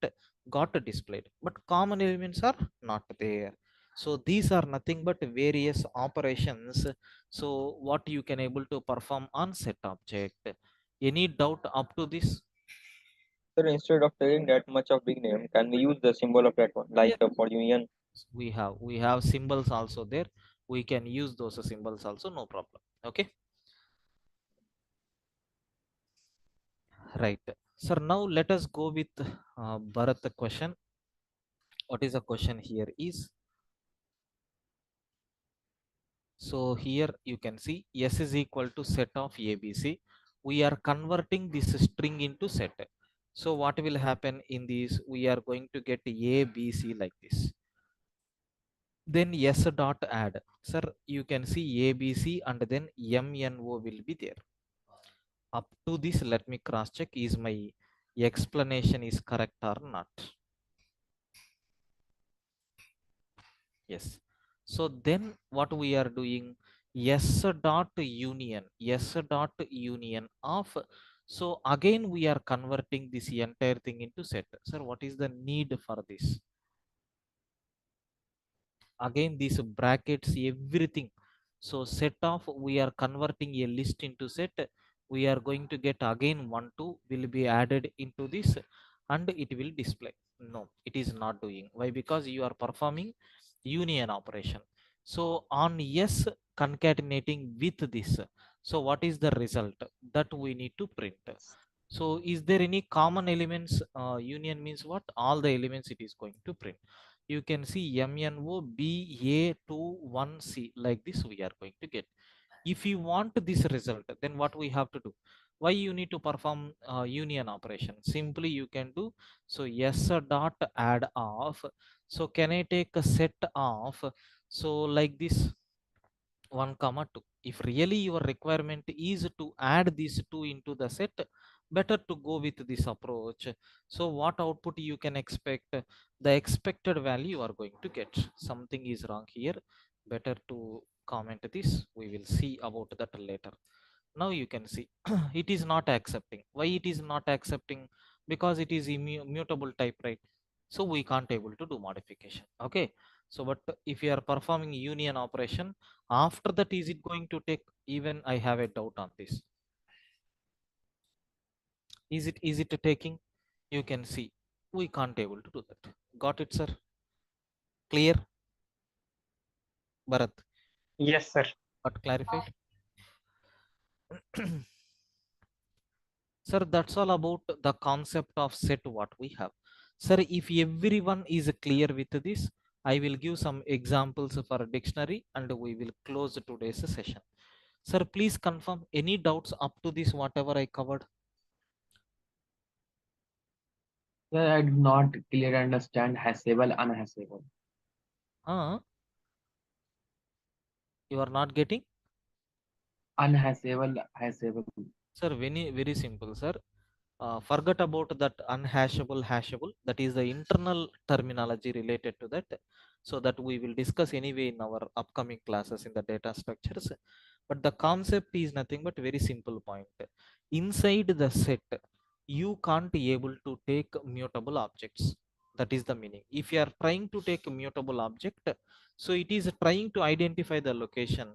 A: got displayed, but common elements are not there. So these are nothing but various operations. So what you can able to perform on set object. Any doubt up to this?
D: Sir, instead of taking that much of big name, can we use the symbol of that one, like for union?
A: We have symbols also there. We can use those symbols also, no problem. Okay. Right. Sir, now let us go with Bharat question. What is the question here is, so here you can see S is equal to set of ABC. We are converting this string into set. So what will happen in this? We are going to get ABC like this. Then S dot add. Sir, you can see ABC and then MNO will be there. Up to this, let me cross check is my explanation is correct or not. Yes. So then what we are doing, S dot union of. So again we are converting this entire thing into set. Sir, what is the need for this? Again these brackets, everything. So set of, we are converting a list into set. We are going to get again 1, 2 will be added into this and it will display. No, it is not doing. Why? Because you are performing union operation. So on S concatenating with this, so what is the result that we need to print? So is there any common elements? Union means what? All the elements it is going to print. You can see MNO BA21C, like this we are going to get. If you want this result, then what we have to do? Why you need to perform union operation? Simply you can do, so S dot add of. So can I take a set of, so like this 1, 2. If really your requirement is to add these two into the set, better to go with this approach. So what output you can expect? The expected value you are going to get. Something is wrong here. better to comment this. We will see about that later. Now you can see it is not accepting. Why it is not accepting? Because it is immutable type, right? So we can't able to do modification. Okay, so but if you are performing union operation, after that is it going to take? Even I have a doubt on this. Is it taking? You can see we can't able to do that. Got it, sir? Clear, Bharat?
E: Yes, sir.
A: Got clarified? Sir, that's all about the concept of set what we have. Sir, if everyone is clear with this, I will give some examples for a dictionary and we will close today's session. Sir, please confirm any doubts up to this whatever I covered.
F: Sir, I do not clearly understand hashable, unhashable.
A: You are not getting?
F: Unhashable, hashable.
A: Sir, very simple, sir. Forget about that unhashable, hashable. That is the internal terminology related to that. So that we will discuss anyway in our upcoming classes in the data structures. But the concept is nothing but very simple point. Inside the set, you can't be able to take mutable objects. That is the meaning. If you are trying to take a mutable object, so it is trying to identify the location.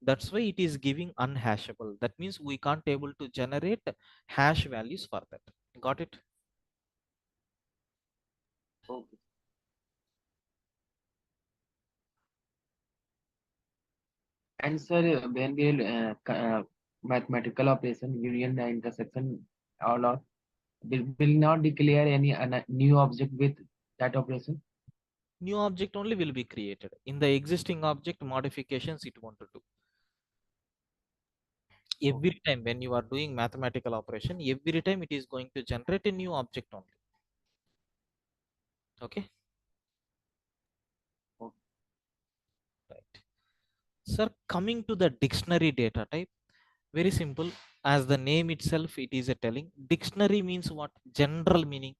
A: That's why it is giving unhashable. That means we can't able to generate hash values for that. Got it?
F: Okay. And sir, when we mathematical operation, union, intersection, all of, will not declare any new object with that operation?
A: New object only will be created. In the existing object, modifications it won't do. Every time when you are doing mathematical operation, every time it is going to generate a new object only. Okay. Right. Sir, coming to the dictionary data type, very simple. As the name itself, it is a telling. Dictionary means what? General meaning,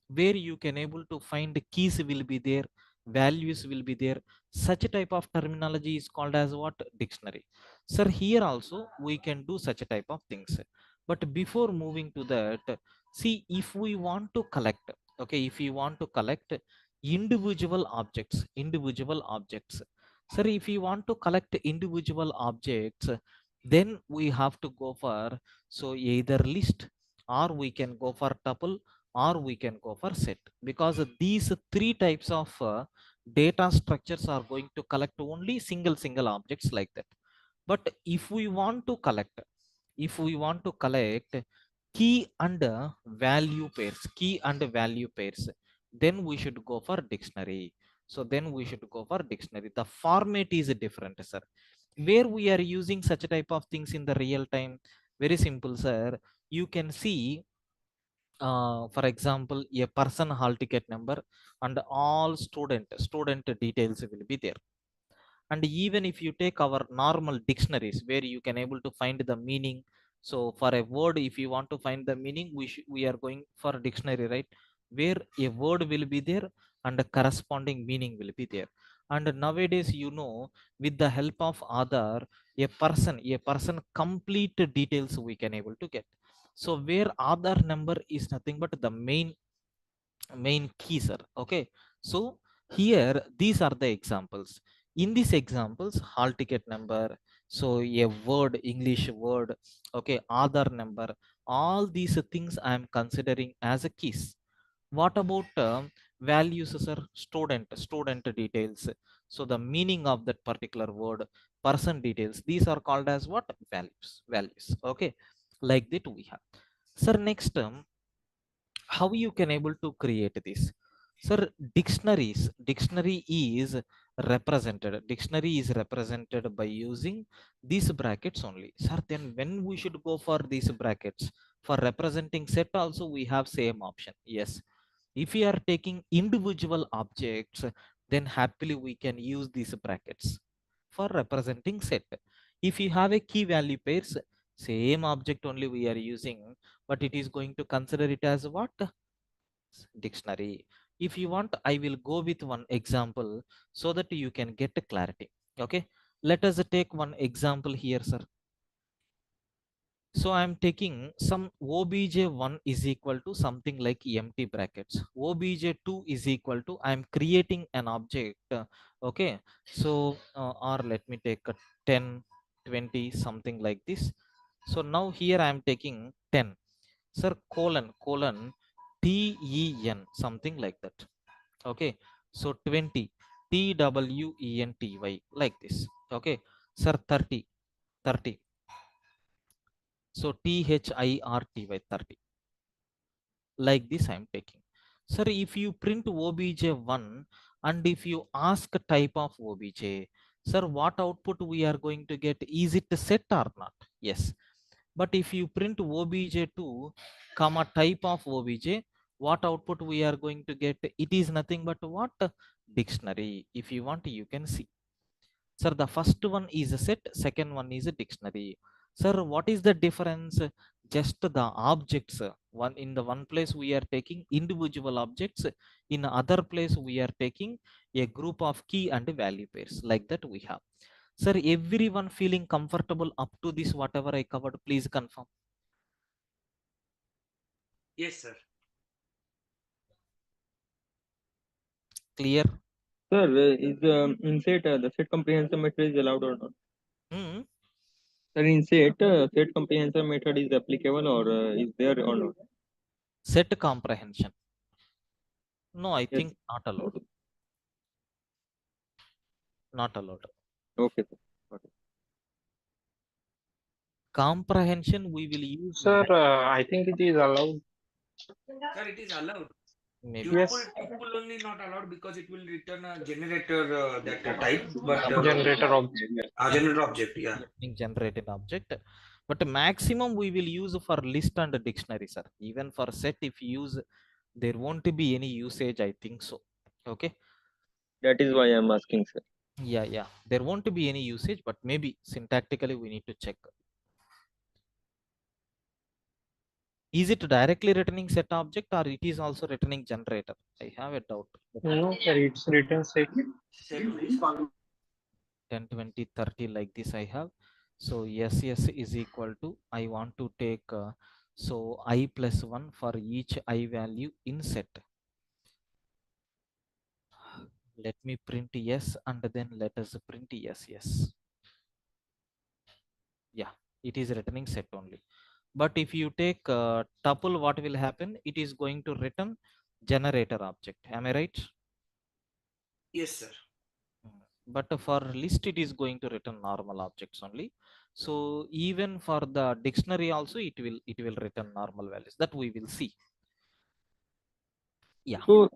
A: where you can able to find keys will be there, values will be there. Such a type of terminology is called as what? Dictionary. Sir, here also we can do such a type of things. But before moving to that, see, if we want to collect, okay, if we want to collect individual objects. Sir, if you want to collect individual objects, then we have to go for, so either list, or we can go for tuple, or we can go for set, because these three types of data structures are going to collect only single objects like that. But if we want to collect, key and value pairs, then we should go for dictionary. So then we should go for dictionary. The format is different, sir. Where we are using such type of things in the real time, very simple, sir. You can see, for example, a person hall ticket number and all student details will be there. And even if you take our normal dictionaries where you can able to find the meaning, so for a word, if you want to find the meaning, we are going for a dictionary, right? Where a word will be there and a corresponding meaning will be there. And nowadays, with the help of Aadhaar, a person complete details we can able to get. So where Aadhaar number is nothing but the main key, sir. Okay, so here these are the examples. In these examples, hall ticket number, so a word, English word, okay, Aadhaar number, all these things I am considering as a keys. What about values, sir? Student details, so the meaning of that particular word, person details, these are called as what? Values. Okay, like that we have. Sir, next term, how you can able to create this? Sir, dictionary is represented by using these brackets only, sir. Then when we should go for these brackets for representing set also, we have same option. Yes, if we are taking individual objects, then happily we can use these brackets for representing set. If you have a key value pairs, same object only we are using, but it is going to consider it as what? Dictionary. If you want, I will go with one example so that you can get a clarity. Okay, let us take one example here, sir. So I'm taking some obj1 is equal to something like empty brackets. Obj2 is equal to, I'm creating an object. Okay, so or let me take a 10, 20, something like this. So now here I'm taking 10, sir, colon ten, something like that. Okay, so 20, twenty, like this. Okay, sir, 30, 30. So thirty, 30. Like this I'm taking. Sir, if you print obj1 and if you ask type of obj, sir, what output we are going to get? Is it set or not? Yes. But if you print obj2 comma type of obj, what output we are going to get? It is nothing but what? Dictionary. If you want, you can see. Sir, the first one is a set, second one is a dictionary. Sir, what is the difference? Just the objects. One in the one place we are taking individual objects, in other place we are taking a group of key and value pairs. Like that we have. Sir, everyone feeling comfortable up to this whatever I covered, please confirm.
B: Yes, sir.
A: Clear?
D: Sir, is in set the set comprehensive method is allowed or not?
A: Hmm.
D: Sir, in set comprehensive method is applicable or is there or not?
A: Set comprehension. No, I
D: Yes.
A: think not allowed. Not allowed.
D: Okay, sir. Okay.
A: Comprehension we will use.
E: Sir, I think it is allowed.
B: Sir, it is allowed.
A: Maybe.
E: Yes.
B: Tuple only not allowed because it will return a generator that type, but
E: Generator object.
B: generator object, yeah.
A: Generated object, but maximum we will use for list and dictionary, sir. Even for set, if you use, there won't be any usage, I think so. Okay,
D: That is why I am asking, sir.
A: yeah, there won't be any usage, but maybe syntactically we need to check. Is it directly returning set object or it is also returning generator? I have a doubt.
E: No, sir, it's written set.
B: Set only, sir.
A: 10, 20, 30 like this I have. So yes is equal to, I want to take so I plus 1 for each I value in set. Let me print yes and then let us print yes. Yeah, it is returning set only. But if you take tuple, what will happen? It is going to return generator object. Am I right?
B: Yes, sir.
A: But for list, it is going to return normal objects only. So even for the dictionary also, it will return normal values. That we will see. Yeah.
D: So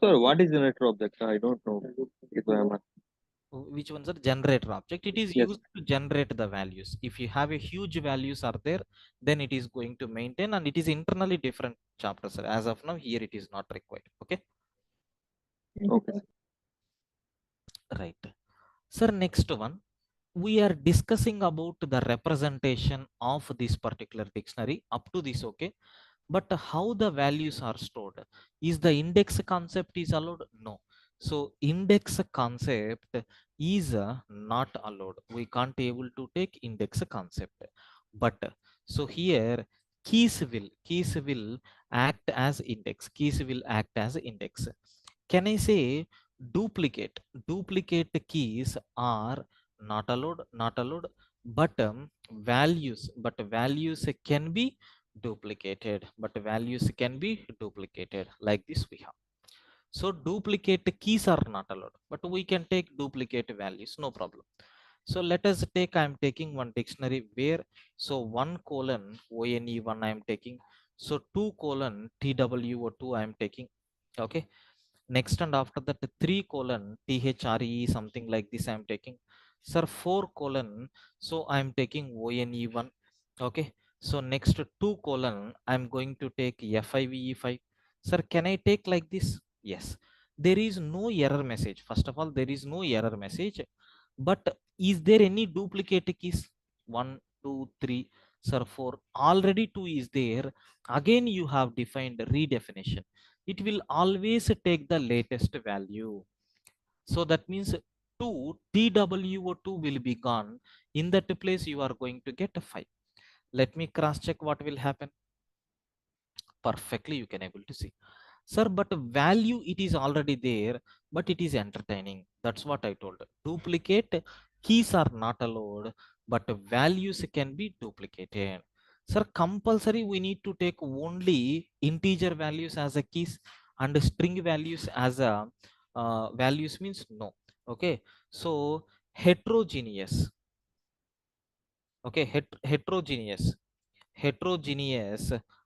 D: sir, what is generator object? I don't know. If I am
A: Which ones are generator object? It is
D: Yes.
A: used to generate the values. If you have a huge values are there, then it is going to maintain, and it is internally different chapters. As of now, here it is not required. Okay.
D: Okay.
A: Right. Sir, next one. We are discussing about the representation of this particular dictionary up to this. Okay. But how the values are stored? Is the index concept is allowed? No. So index concept is not allowed. We can't able to take index concept. But so here keys will act as index. Keys will act as index. Can I say duplicate? Duplicate keys are not allowed. Not allowed. But values can be duplicated, but values can be duplicated. Like this we have. So duplicate keys are not allowed, but we can take duplicate values, no problem. So let us take, I'm taking one dictionary where, so 1 colon ONE1 I am taking, so 2 colon TWO2 I am taking. Okay, next and after that 3 colon THRE, something like this I am taking. Sir, 4 colon, so I am taking ONE1. Okay, so next 2 colon I'm going to take FIVE5. Sir, can I take like this? Yes. There is no error message. First of all, there is no error message. But is there any duplicate keys? 1, 2, 3, sir, 4. Already 2 is there. Again, you have defined redefinition. It will always take the latest value. So that means 2, TWO2 will be gone. In that place, you are going to get a 5. Let me cross check what will happen. Perfectly, you can able to see. Sir, but value, it is already there, but it is entertaining. That's what I told. Duplicate keys are not allowed, but values can be duplicated. Sir, compulsory we need to take only integer values as a keys and string values as a values means no. Okay, so heterogeneous. Okay, heterogeneous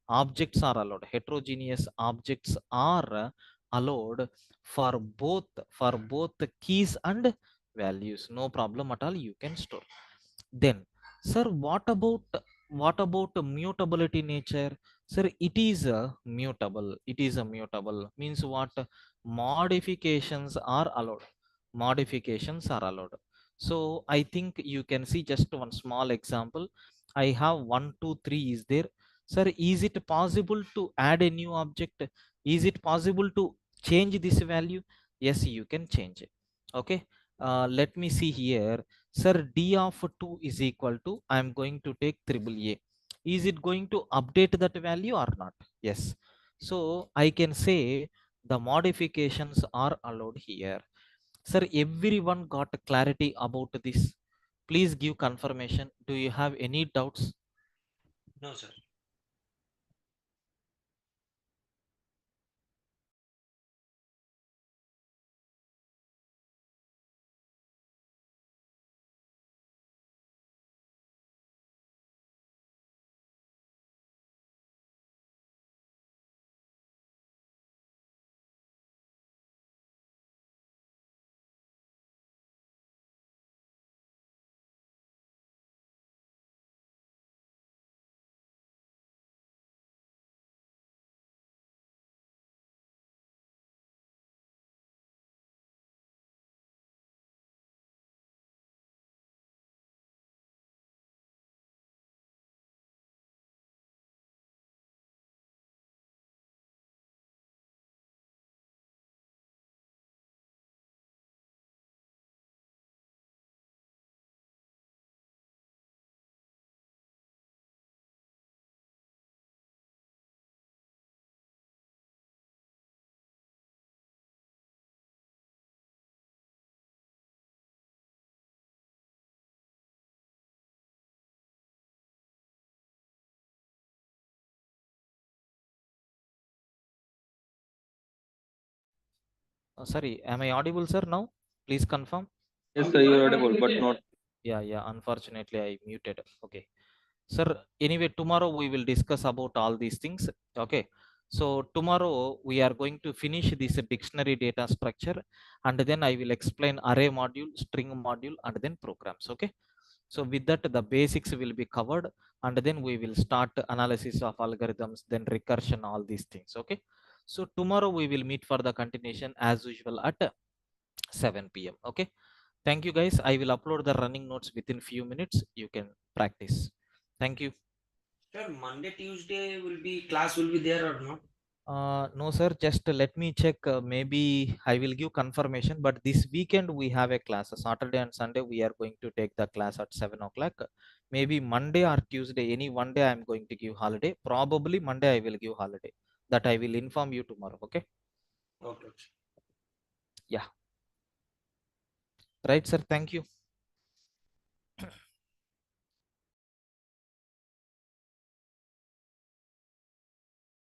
A: objects are allowed. Heterogeneous objects are allowed for both keys and values. No problem at all, you can store. Then sir, what about mutability nature? Sir, it is a mutable means what? Modifications are allowed. So I think you can see just one small example. I have 1 2 3 is there. Sir, is it possible to add a new object? Is it possible to change this value? Yes, you can change it. Okay, let me see here. Sir, d of 2 is equal to, I am going to take triple a. Is it going to update that value or not? Yes. So I can say the modifications are allowed here. Sir, everyone got clarity about this? Please give confirmation. Do you have any doubts?
B: No, sir.
A: Sorry, am I audible, sir, now? Please confirm.
D: Yes, sir, you are audible, but not.
A: Yeah, unfortunately I muted. Okay, sir, anyway, tomorrow we will discuss about all these things. Okay, so tomorrow we are going to finish this dictionary data structure, and then I will explain array module, string module, and then programs. Okay, so with that the basics will be covered, and then we will start analysis of algorithms, then recursion, all these things. Okay, so tomorrow we will meet for the continuation as usual at 7 p.m. Okay, thank you guys. I will upload the running notes within few minutes. You can practice. Thank you.
B: Sir, Monday, Tuesday class will be there or not?
A: No sir, just let me check. Maybe I will give confirmation, but this weekend we have a class. Saturday and Sunday we are going to take the class at 7 o'clock. Maybe Monday or Tuesday, any one day I am going to give holiday. Probably Monday I will give holiday. That I will inform you tomorrow. Okay,
B: Okay.
A: yeah, right sir, thank you.